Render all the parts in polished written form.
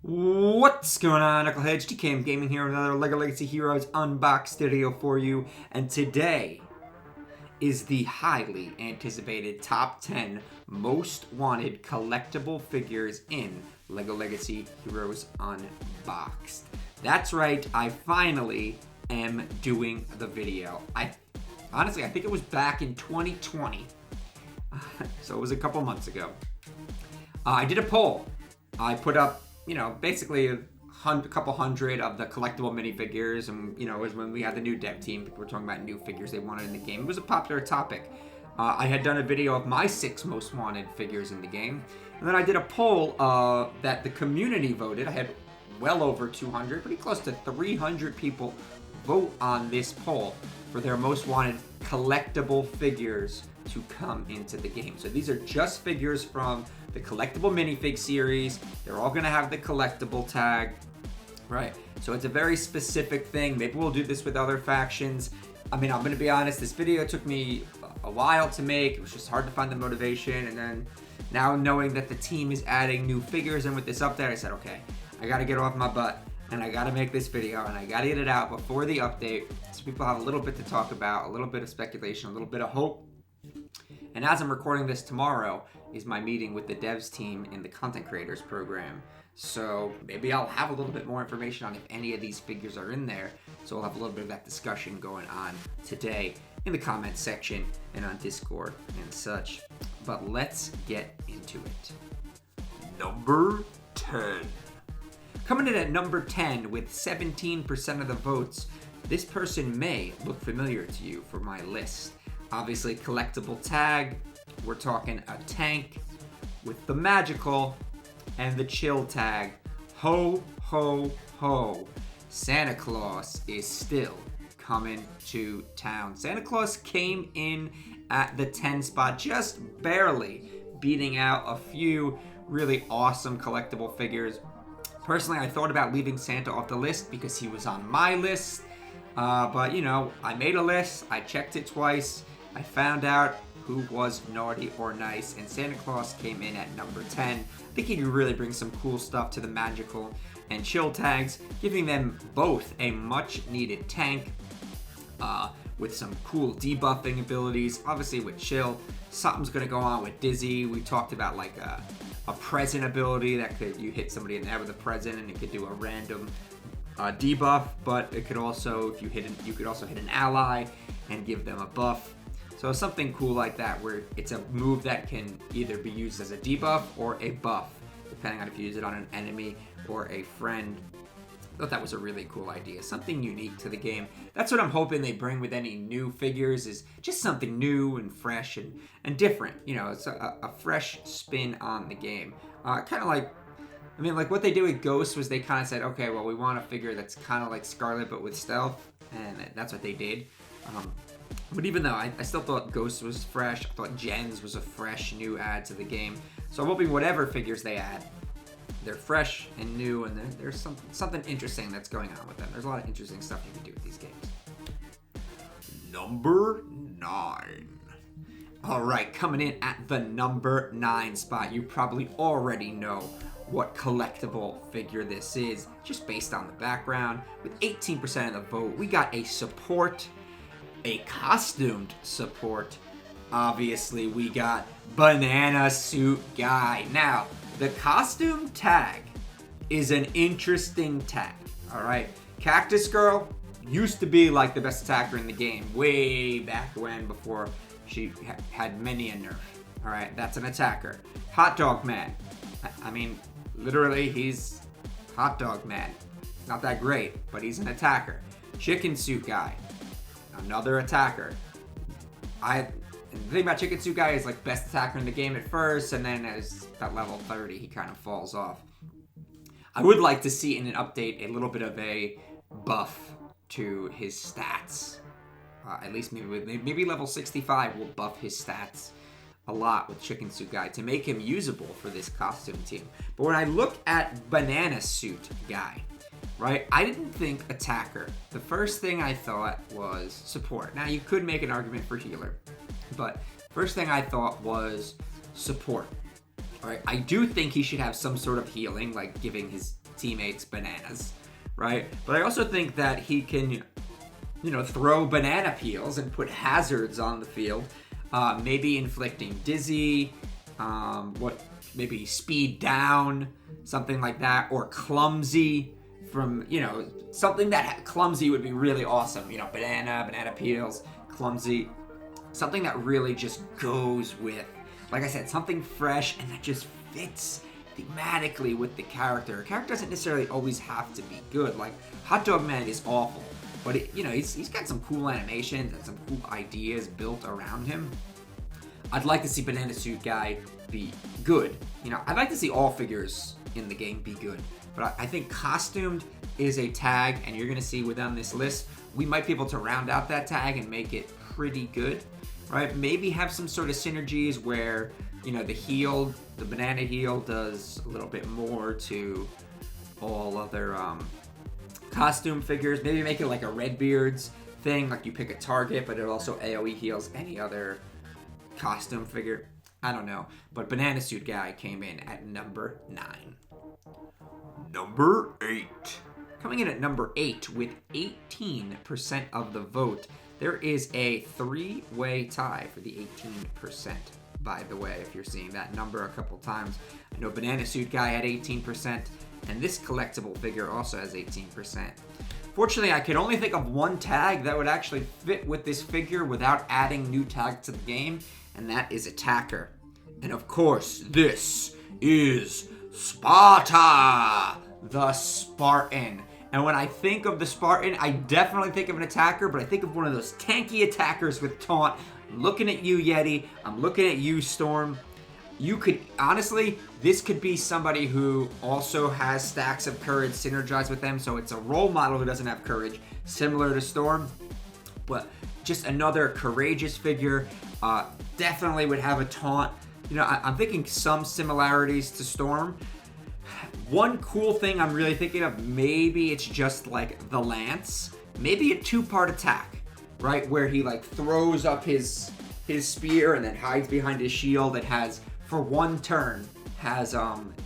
What's going on, Knuckleheads? TKM Gaming here with another LEGO Legacy Heroes Unboxed video for you. And today is the highly anticipated top 10 most wanted collectible figures in LEGO Legacy Heroes Unboxed. That's right, I finally am doing the video. Honestly, I think it was back in 2020. So it was a couple months ago. I did a poll. I put up basically a couple hundred of the collectible minifigures, and it was when we had the new dev team. People were talking about new figures they wanted in the game. It was a popular topic. I had done a video of my 6 most wanted figures in the game, and then I did a poll that the community voted. I had well over 200, pretty close to 300 people vote on this poll for their most wanted collectible figures to come into the game. So these are just figures from the collectible minifig series. They're all gonna have the collectible tag, right? So it's a very specific thing. Maybe we'll do this with other factions. I mean, I'm gonna be honest, this video took me a while to make. It was just hard to find the motivation, and then now knowing that the team is adding new figures and with this update, I said, okay, I gotta get off my butt and I gotta make this video and I gotta get it out before the update so people have a little bit to talk about, a little bit of speculation, a little bit of hope. And as I'm recording this, tomorrow is my meeting with the devs team in the content creators program. So maybe I'll have a little bit more information on if any of these figures are in there. So we'll have a little bit of that discussion going on today in the comments section and on Discord and such. But let's get into it. Number 10. Coming in at number 10 with 17% of the votes, this person may look familiar to you for my list. Obviously, collectible tag. We're talking a tank with the magical and the chill tag. Ho, ho, ho. Santa Claus is still coming to town. Santa Claus came in at the 10 spot, just barely beating out a few really awesome collectible figures. Personally, I thought about leaving Santa off the list because he was on my list. But I made a list, I checked it twice, I found out who was naughty or nice, and Santa Claus came in at number 10. I think he could really bring some cool stuff to the magical and chill tags, giving them both a much needed tank with some cool debuffing abilities. Obviously with chill, something's gonna go on with Dizzy. We talked about like a present ability that you hit somebody in the head with a present and it could do a random debuff, but it could also, you could also hit an ally and give them a buff. So something cool like that, where it's a move that can either be used as a debuff or a buff, depending on if you use it on an enemy or a friend. I thought that was a really cool idea, something unique to the game. That's what I'm hoping they bring with any new figures, is just something new and fresh and different. It's a fresh spin on the game. Kind of like, like what they did with Ghost was they kind of said, okay, well, we want a figure that's kind of like Scarlet but with stealth, and that's what they did. But even though I still thought Ghost was fresh, I thought Gens was a fresh new add to the game. So I'm hoping whatever figures they add, they're fresh and new, and there's something interesting that's going on with them. There's a lot of interesting stuff you can do with these games. Number 9. All right, coming in at the number 9 spot, you probably already know what collectible figure this is, just based on the background. With 18% of the vote, we got a support, a costumed support. Obviously, we got Banana Suit Guy. Now, the costume tag is an interesting tag, all right? Cactus Girl used to be like the best attacker in the game way back when, before she had many a nerf, all right? That's an attacker. Hot Dog Man. I mean, literally, he's Hot Dog Man. Not that great, but he's an attacker. Chicken Suit Guy. Another attacker. The thing about Chicken Suit Guy is like best attacker in the game at first, and then as at level 30 he kind of falls off. I would like to see in an update a little bit of a buff to his stats. At least maybe level 65 will buff his stats a lot with Chicken Suit Guy to make him usable for this costume team. But when I look at Banana Suit Guy, right, I didn't think attacker. The first thing I thought was support. Now, you could make an argument for healer, but first thing I thought was support. All right, I do think he should have some sort of healing, like giving his teammates bananas, right? But I also think that he can, throw banana peels and put hazards on the field, maybe inflicting dizzy, maybe speed down, something like that, or clumsy from, something that clumsy would be really awesome. Banana peels, clumsy, something that really just goes with, like I said, something fresh and that just fits thematically with the character. A character doesn't necessarily always have to be good. Like, Hot Dog Man is awful, but he's got some cool animations and some cool ideas built around him. I'd like to see Banana Suit Guy be good. I'd like to see all figures in the game be good. But I think costumed is a tag, and you're going to see within this list, we might be able to round out that tag and make it pretty good, right? Maybe have some sort of synergies where, the banana heel does a little bit more to all other costume figures. Maybe make it like a Redbeard's thing, like you pick a target, but it also AoE heals any other costume figure. I don't know. But Banana Suit Guy came in at number 9. Number 8. Coming in at number 8 with 18% of the vote. There is a 3-way tie for the 18%, by the way, if you're seeing that number a couple times. I know Banana Suit Guy had 18%, and this collectible figure also has 18%. Fortunately, I could only think of one tag that would actually fit with this figure without adding new tags to the game, and that is Attacker. And of course, this is Sparta, the Spartan. And when I think of the Spartan, I definitely think of an attacker, but I think of one of those tanky attackers with taunt. I'm looking at you, Yeti. I'm looking at you, Storm. You could, honestly, this could be somebody who also has stacks of courage synergized with them, so it's a role model who doesn't have courage, similar to Storm, but just another courageous figure. Definitely would have a taunt. I'm thinking some similarities to Storm. One cool thing I'm really thinking of, maybe it's just like the Lance. Maybe a 2-part attack, right? Where he like throws up his spear and then hides behind his shield. It has, for one turn, has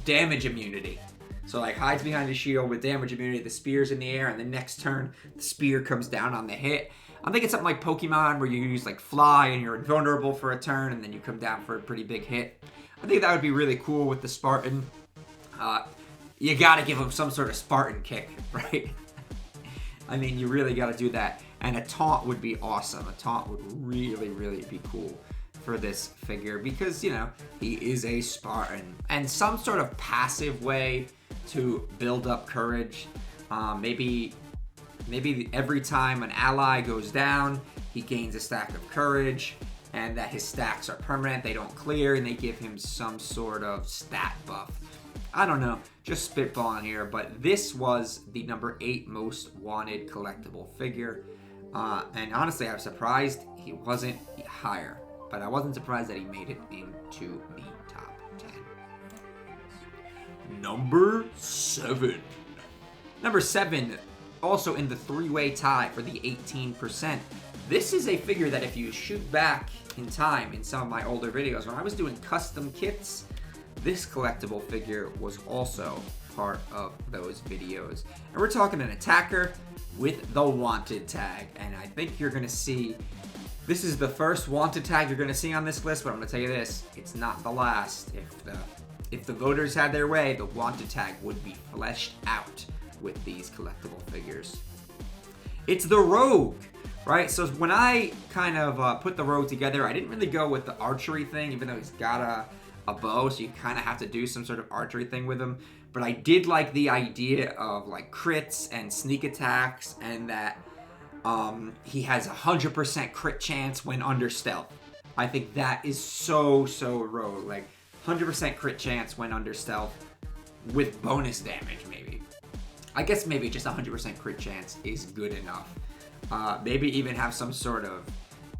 damage immunity. So like hides behind his shield with damage immunity, the spear's in the air, and the next turn, the spear comes down on the hit. I'm thinking something like Pokemon where you use like Fly and you're invulnerable for a turn and then you come down for a pretty big hit. I think that would be really cool with the Spartan. You gotta give him some sort of Spartan kick, right? I mean, you really gotta do that. And a taunt would be awesome. A taunt would really, really be cool for this figure because, he is a Spartan. And some sort of passive way to build up courage. Maybe every time an ally goes down, he gains a stack of courage, and that his stacks are permanent, they don't clear, and they give him some sort of stat buff. I don't know, just spitballing here, but this was the number 8 most wanted collectible figure. And honestly, I was surprised he wasn't higher, but I wasn't surprised that he made it into the top 10. Number 7. Number 7, also in the 3-way tie for the 18%. This is a figure that if you shoot back in time in some of my older videos, when I was doing custom kits, this collectible figure was also part of those videos. And we're talking an attacker with the wanted tag. And I think you're gonna see, this is the first wanted tag you're gonna see on this list, but I'm gonna tell you this, it's not the last. If the voters had their way, the wanted tag would be fleshed out with these collectible figures. It's the Rogue, right? So when I kind of put the Rogue together, I didn't really go with the archery thing, even though he's got a bow, so you kind of have to do some sort of archery thing with him. But I did like the idea of like crits and sneak attacks, and that he has 100% crit chance when under stealth. I think that is so Rogue. Like 100% crit chance when under stealth with bonus damage, maybe. I guess maybe just 100% crit chance is good enough. Maybe even have some sort of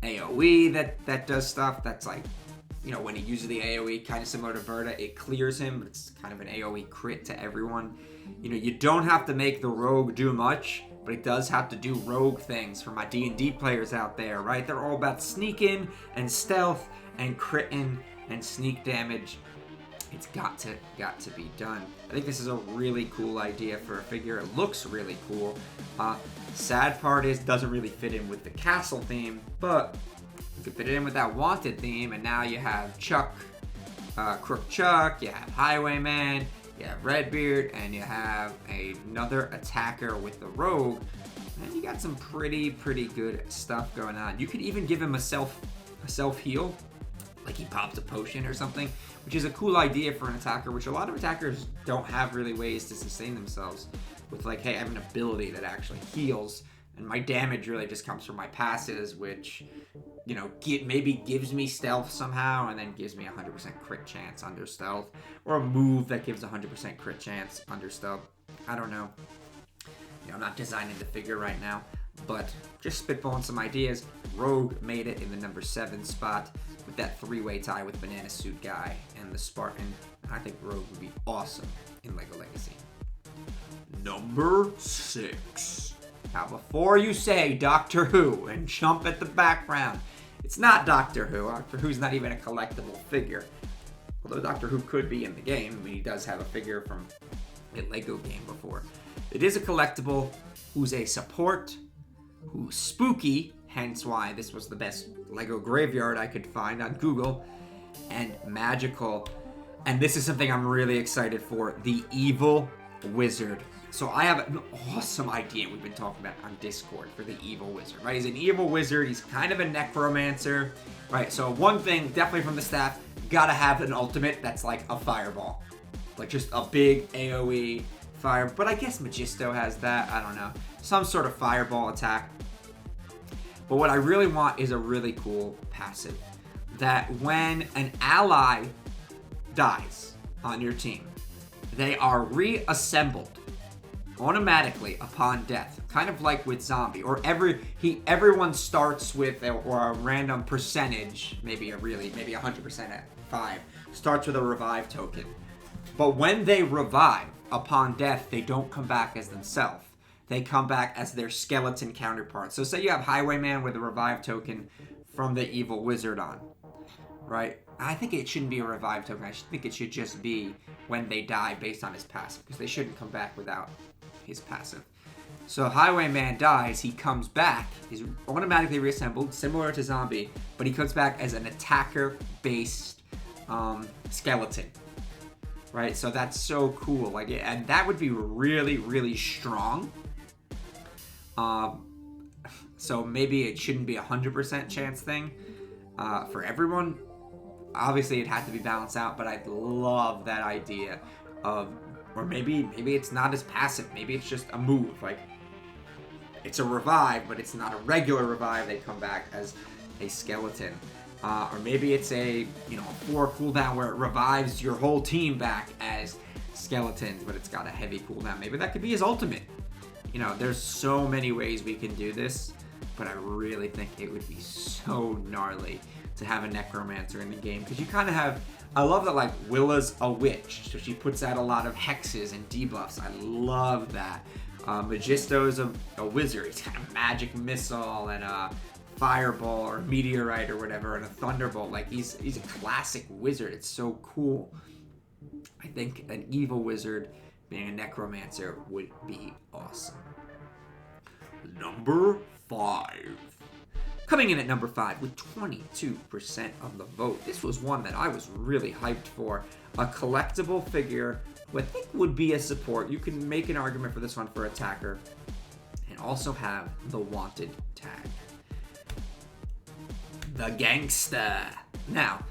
AoE that does stuff that's like, when he uses the AoE, kind of similar to Verta, it clears him, but it's kind of an AoE crit to everyone. You don't have to make the Rogue do much, but it does have to do Rogue things for my D&D players out there, right? They're all about sneaking and stealth and critting and sneak damage. It's got to be done. I think this is a really cool idea for a figure. It looks really cool. Sad part is, doesn't really fit in with the castle theme, but you could fit it in with that wanted theme, and now you have Chuck, Crook Chuck, you have Highwayman, you have Redbeard, and you have another attacker with the Rogue, and you got some pretty good stuff going on. You could even give him a self heal, like he pops a potion or something, which is a cool idea for an attacker, which a lot of attackers don't have really ways to sustain themselves with, like, hey, I have an ability that actually heals, and my damage really just comes from my passes, which, you know, maybe gives me stealth somehow, and then gives me 100% crit chance under stealth, or a move that gives 100% crit chance under stealth. I don't know. You know, I'm not designing the figure right now, but just spitballing some ideas. Rogue made it in the number 7 spot with that 3-way tie with Banana Suit Guy and the Spartan. I think Rogue would be awesome in LEGO Legacy. Number 6. Now, before you say Doctor Who and jump at the background, it's not Doctor Who. Doctor Who's not even a collectible figure. Although Doctor Who could be in the game. I mean, he does have a figure from a LEGO game before. It is a collectible who's a support, who's spooky, hence why this was the best LEGO graveyard I could find on Google, and magical. And this is something I'm really excited for, the Evil Wizard. So I have an awesome idea we've been talking about on Discord for the Evil Wizard, right? He's an evil wizard. He's kind of a necromancer, right? So one thing, definitely from the staff, gotta have an ultimate that's like a fireball. Like just a big AoE fire. But I guess Magisto has that. I don't know. Some sort of fireball attack. But what I really want is a really cool passive. That when an ally dies on your team, they are reassembled automatically upon death, kind of like with zombie, or everyone starts with a random percentage, maybe 100% at 5, starts with a revive token. But when they revive upon death, they don't come back as themselves. They come back as their skeleton counterpart. So say you have Highwayman with a revive token from the Evil Wizard on, right? I think it shouldn't be a revive token. I think it should just be when they die based on his passive, because they shouldn't come back without his passive. So Highwayman dies, he comes back, he's automatically reassembled, similar to Zombie, but he comes back as an attacker-based skeleton, right? So that's so cool, like, and that would be really strong. So maybe it shouldn't be 100% chance thing for everyone. Obviously, it had to be balanced out, but I'd love that idea of, or maybe it's not as passive. Maybe it's just a move. Like, it's a revive, but it's not a regular revive. They come back as a skeleton. Or maybe it's a 4 cooldown where it revives your whole team back as skeletons, but it's got a heavy cooldown. Maybe that could be his ultimate. You know, there's so many ways we can do this, but I really think it would be so gnarly to have a necromancer in the game, because you kind of have, I love that, like, Willa's a witch, so she puts out a lot of hexes and debuffs. I love that. Magisto's a wizard. He's got a magic missile and a fireball or meteorite or whatever and a thunderbolt. Like, he's a classic wizard. It's so cool. I think an evil wizard being a necromancer would be awesome. Number 5. Coming in at number 5 with 22% of the vote. This was one that I was really hyped for. A collectible figure who I think would be a support. You can make an argument for this one for attacker. And also have the wanted tag. The Gangsta. Now,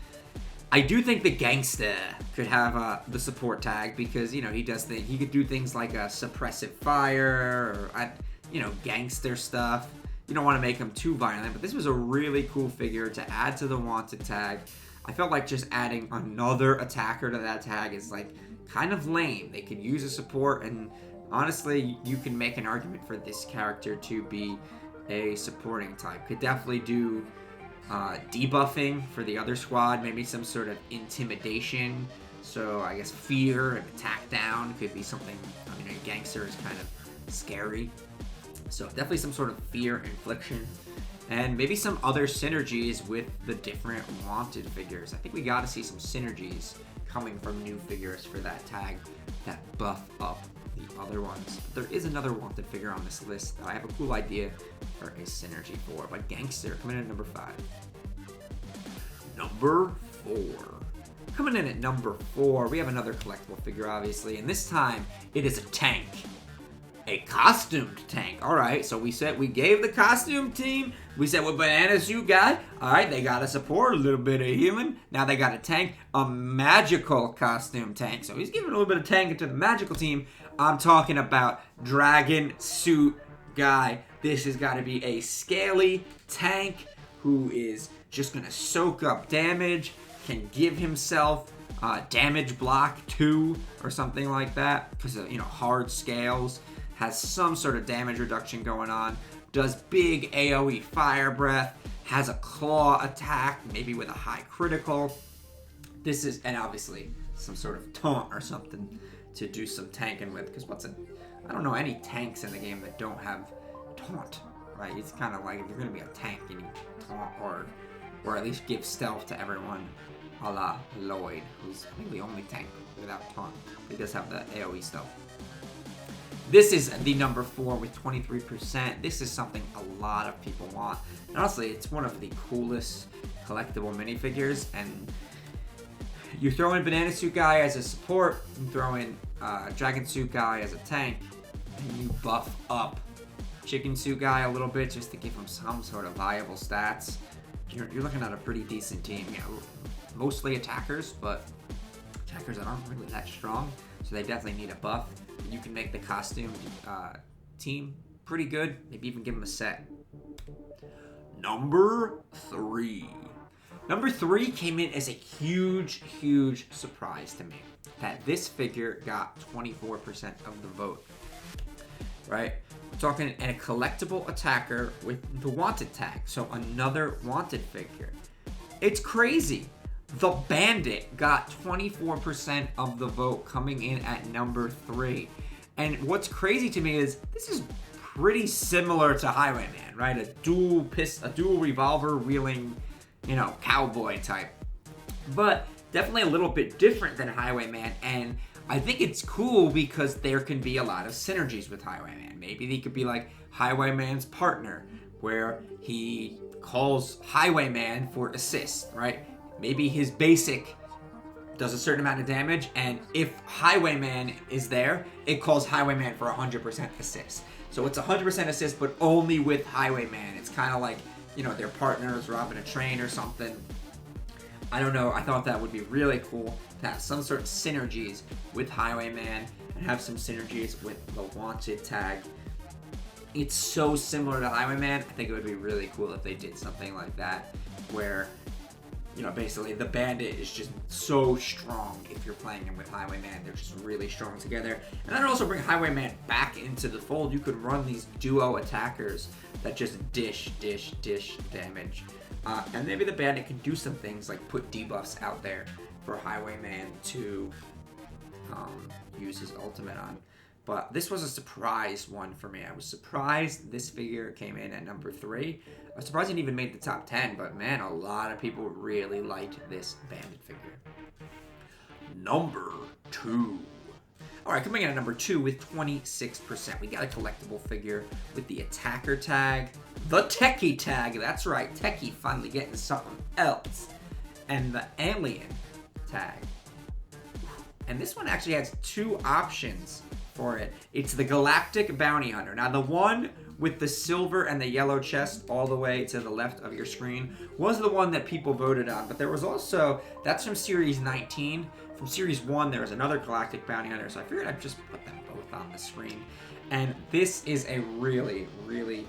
I do think the Gangsta could have the support tag because, he he could do things like a suppressive fire or, gangster stuff. You don't want to make him too violent, but this was a really cool figure to add to the wanted tag. I felt like just adding another attacker to that tag is like kind of lame. They could use a support, and honestly, you can make an argument for this character to be a supporting type. Could definitely do debuffing for the other squad, maybe some sort of intimidation. So I guess fear and attack down could be something. A gangster is kind of scary. So definitely some sort of fear infliction, and maybe some other synergies with the different wanted figures. I think we got to see some synergies coming from new figures for that tag that buff up the other ones. But there is another wanted figure on this list that I have a cool idea for a synergy for, but Gangsta coming in at number 5. Number 4. Coming in at number 4, we have another collectible figure, obviously, and this time it is a tank. A costumed tank. Alright, so we gave the costume team, we said with Banana Suit Guy, alright, they got a support, a little bit of healing. Now they got a tank, a magical costume tank. So he's giving a little bit of tank to the magical team. I'm talking about Dragon Suit Guy. This has got to be a scaly tank who is just going to soak up damage, can give himself damage block 2 or something like that because of, hard scales. Has some sort of damage reduction going on, does big AoE fire breath, has a claw attack, maybe with a high critical. This is, and obviously some sort of taunt or something to do some tanking with, because I don't know any tanks in the game that don't have taunt, right? It's kind of like if you're going to be a tank, you need taunt or at least give stealth to everyone, a la Lloyd, who's I think the only tank without taunt. He does have the AoE stealth. This is the number 4 with 23%. This is something a lot of people want. And honestly, it's one of the coolest collectible minifigures. And you throw in Banana Suit Guy as a support, you throw in Dragon Suit Guy as a tank, and you buff up Chicken Suit Guy a little bit just to give him some sort of viable stats. You're looking at a pretty decent team. Mostly attackers, but attackers that aren't really that strong, so they definitely need a buff. You can make the costume team pretty good. Maybe even give them a set. Number 3. Number 3 came in as a huge, huge surprise to me. That this figure got 24% of the vote. Right? We're talking a collectible attacker with the wanted tag. So another wanted figure. It's crazy. The Bandit got 24% of the vote, coming in at number 3. And what's crazy to me is this is pretty similar to Highwayman, right? A dual revolver wielding, cowboy type. But definitely a little bit different than Highwayman, and I think it's cool because there can be a lot of synergies with Highwayman. Maybe he could be like Highwayman's partner, where he calls Highwayman for assist, right? Maybe his basic does a certain amount of damage, and if Highwayman is there, it calls Highwayman for 100% assist. So it's 100% assist, but only with Highwayman. It's kind of like, their partners robbing a train or something. I don't know. I thought that would be really cool to have some sort of synergies with Highwayman and have some synergies with the wanted tag. It's so similar to Highwayman. I think it would be really cool if they did something like that, where basically the Bandit is just so strong if you're playing him with Highwayman. They're just really strong together. And then also bring Highwayman back into the fold. You could run these duo attackers that just dish damage. And maybe the Bandit can do some things like put debuffs out there for Highwayman to use his ultimate on. But this was a surprise one for me. I was surprised this figure came in at number 3. I was surprised it even made the top 10, but man, a lot of people really liked this Bandit figure. Number 2. Alright, coming in at number 2 with 26%. We got a collectible figure with the attacker tag, the techie tag, that's right, techie finally getting something else, and the alien tag. And this one actually has 2 options for it. It's the Galactic Bounty Hunter. Now the one with the silver and the yellow chest all the way to the left of your screen was the one that people voted on, but there was also, that's from Series 19. From Series 1 there was another Galactic Bounty Hunter, so I figured I'd just put them both on the screen. And this is a really, really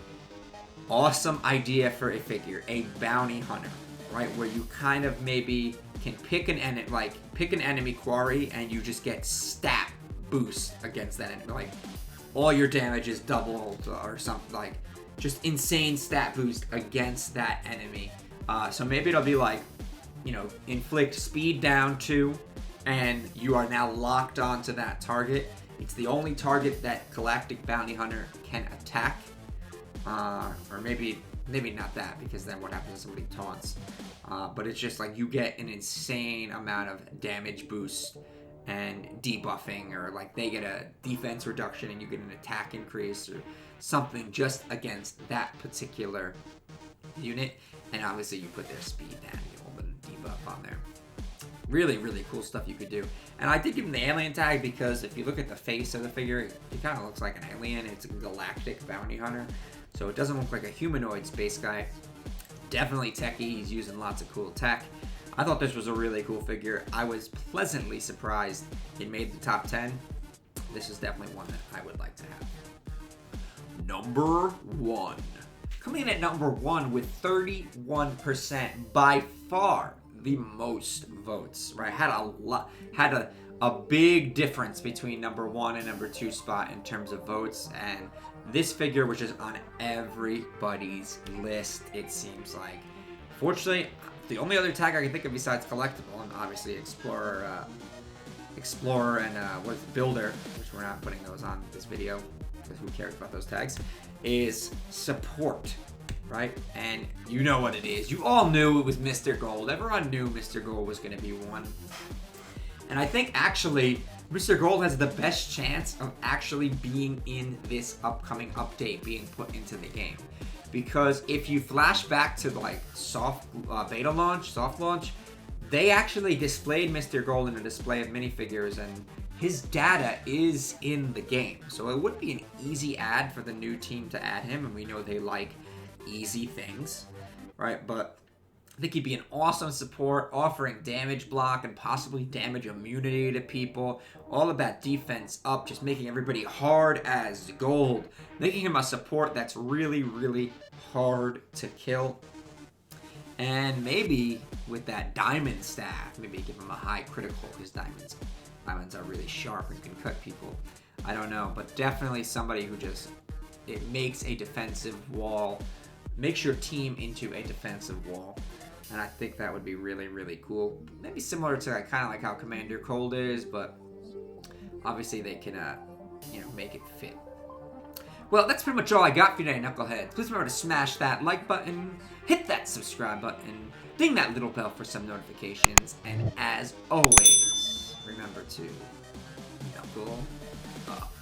awesome idea for a figure, a bounty hunter, right? Where you kind of maybe can pick an enemy quarry and you just get stat boost against that enemy, like all your damage is doubled or something, like just insane stat boost against that enemy. So maybe it'll be like, inflict speed down 2 and you are now locked onto that target. It's the only target that Galactic Bounty Hunter can attack. Or maybe Maybe not that, because then what happens if somebody taunts? But it's just like you get an insane amount of damage boost and debuffing, or like they get a defense reduction and you get an attack increase or something just against that particular unit. And obviously you put their speed down, you get a little bit of debuff on there. Really, really cool stuff you could do. And I did give him the alien tag because if you look at the face of the figure, he kind of looks like an alien. It's a galactic bounty hunter. So it doesn't look like a humanoid space guy. Definitely techie. He's using lots of cool tech. I thought this was a really cool figure. I was pleasantly surprised it made the top 10. This is definitely one that I would like to have. Number 1. Coming in at number 1 with 31%, by far the most votes, right? Had a big difference between number 1 and number 2 spot in terms of votes, and this figure was just on everybody's list, it seems like. Fortunately, the only other tag I can think of besides Collectible, and obviously Explorer and what is it, Builder, which we're not putting those on this video, because who cares about those tags, is Support, right? And you know what it is. You all knew it was Mr. Gold. Everyone knew Mr. Gold was going to be one. And I think actually Mr. Gold has the best chance of actually being in this upcoming update, being put into the game. Because if you flash back to like soft launch, they actually displayed Mr. Gold in a display of minifigures, and his data is in the game. So it would be an easy add for the new team to add him, and we know they like easy things, right? But I think he'd be an awesome support, offering damage block and possibly damage immunity to people. All of that defense up, just making everybody hard as gold. Making him a support that's really, really hard to kill. And maybe with that diamond staff, maybe give him a high critical, because diamonds are really sharp and can cut people. I don't know, but definitely somebody who just, it makes a defensive wall, makes your team into a defensive wall. And I think that would be really, really cool. Maybe similar to kind of like how Commander Cold is, but obviously they can, make it fit. Well, that's pretty much all I got for you today, Knuckleheads. Please remember to smash that like button, hit that subscribe button, ding that little bell for some notifications, and as always, remember to knuckle up.